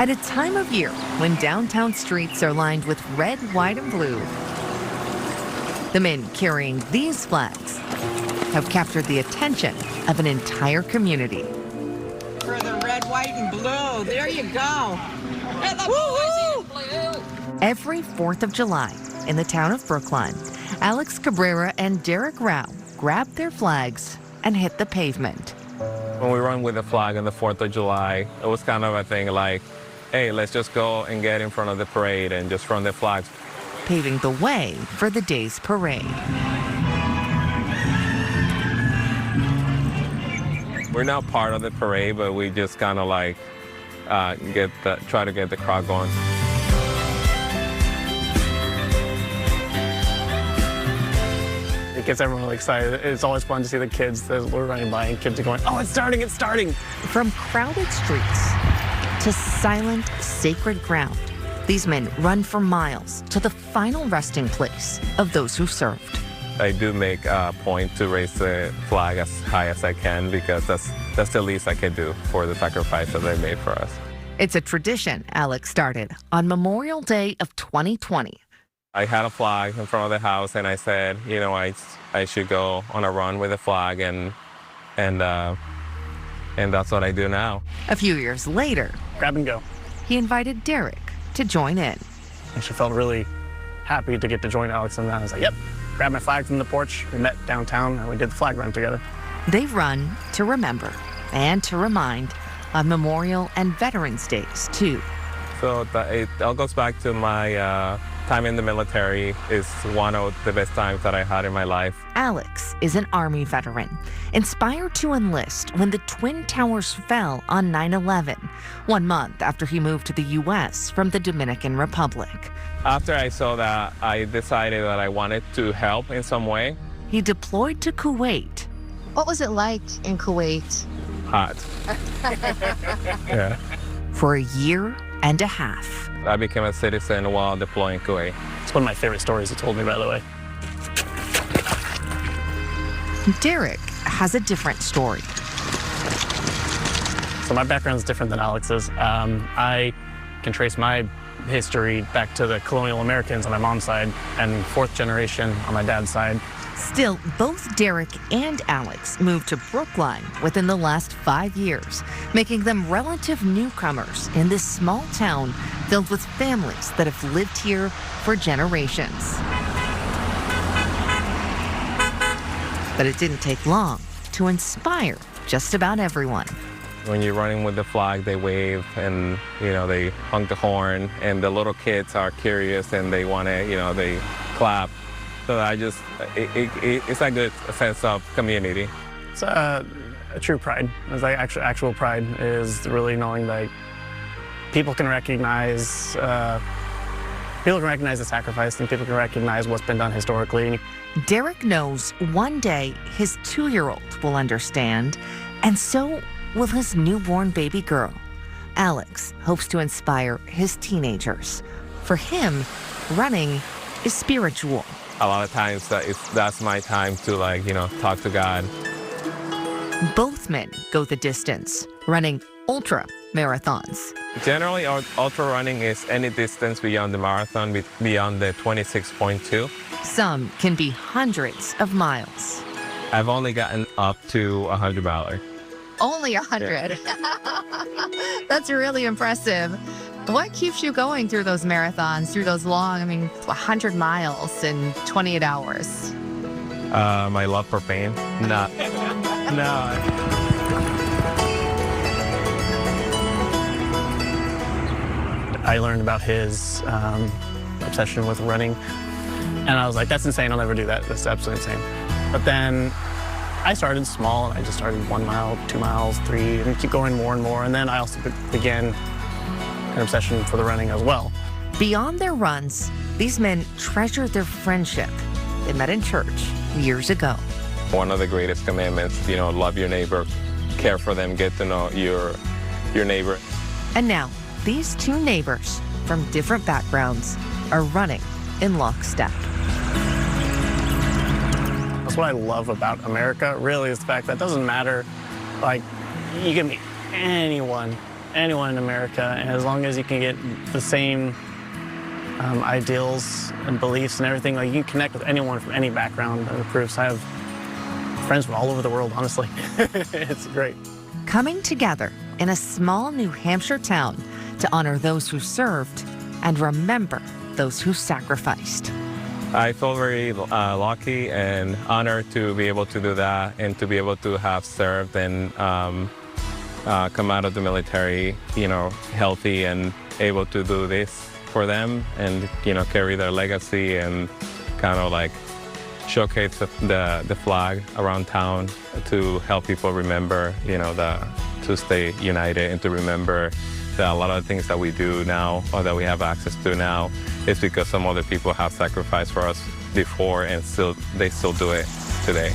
At a time of year when downtown streets are lined with red, white, and blue, the men carrying these flags have captured the attention of an entire community. For the red, white, and blue. There you go. And the boys in blue. Every 4th of July in the town of Brookline, Alex Cabrera and Derek Rao grab their flags and hit the pavement. When we run with the flag on the 4th of July, it was kind of a thing like, hey, let's just go and get in front of the parade and just run the flags. Paving the way for the day's parade. We're not part of the parade, but we just kind of like try to get the crowd going. It gets everyone really excited. It's always fun to see the kids that we're running by and kids are going, oh, it's starting, it's starting. From crowded streets to silent, sacred ground, these men run for miles to the final resting place of those who served. I do make a point to raise the flag as high as I can because that's the least I can do for the sacrifice that they made for us. It's a tradition Alex started on Memorial Day of 2020. I had a flag in front of the house and I said, you know, I should go on a run with a flag and that's what I do now. A few years later, Grab and go. he invited Derek to join in. And she felt really happy to get to join Alex and I was like, yep. Grabbed my flag from the porch, we met downtown and we did the flag run together. They run to remember and to remind on Memorial and Veterans Days too. So it all goes back to my time in the military. Is one of the best times that I had in my life. Alex is an Army veteran, inspired to enlist when the Twin Towers fell on 9/11, 1 month after he moved to the U.S. from the Dominican Republic. After I saw that, I decided that I wanted to help in some way. He deployed to Kuwait. What was it like in Kuwait? Hot. Yeah. For a year and a half. I became a citizen while deploying Kuwait. It's one of my favorite stories he told me, by the way. Derek has a different story. So my background is different than Alex's. I can trace my history back to the colonial Americans on my mom's side and 4th generation on my dad's side. Still, both Derek and Alex moved to Brookline within the last 5 years, making them relative newcomers in this small town filled with families that have lived here for generations. But it didn't take long to inspire just about everyone. When you're running with the flag, they wave and, you know, they honk the horn, and the little kids are curious and they want to, you know, they clap. So it's a good sense of community. It's a true pride. It's like actual pride is really knowing that people can recognize the sacrifice and people can recognize what's been done historically. Derek knows one day his 2-year-old will understand, and so will his newborn baby girl. Alex hopes to inspire his teenagers. For him, running is spiritual. A lot of times that's my time to, like, you know, talk to God. Both men go the distance, running ultra marathons. Generally, ultra running is any distance beyond the marathon, beyond the 26.2. Some can be hundreds of miles. I've only gotten up to 100 miles. Only 100. That's really impressive. What keeps you going through those marathons, through those long, 100 miles in 28 hours? My love for pain. No. I learned about his obsession with running, and I was like, that's insane, I'll never do that. That's absolutely insane. But then I started small, and I just started 1 mile, 2 miles, 3, and keep going more and more. And then I also began an obsession for the running as well. Beyond their runs, these men treasure their friendship. They met in church years ago. One of the greatest commandments, you know, love your neighbor, care for them, get to know your neighbor. And now, these two neighbors from different backgrounds are running in lockstep. That's what I love about America, really, is the fact that it doesn't matter, like, you can meet anyone anyone in America, and as long as you can get the same ideals and beliefs and everything, like you can connect with anyone from any background and groups. I have friends from all over the world, honestly. It's great. Coming together in a small New Hampshire town to honor those who served and remember those who sacrificed. I feel very lucky and honored to be able to do that and to be able to have served and come out of the military, healthy and able to do this for them and, carry their legacy and kind of like showcase the flag around town to help people remember, to stay united and to remember that a lot of the things that we do now or that we have access to now is because some other people have sacrificed for us before and they still do it today.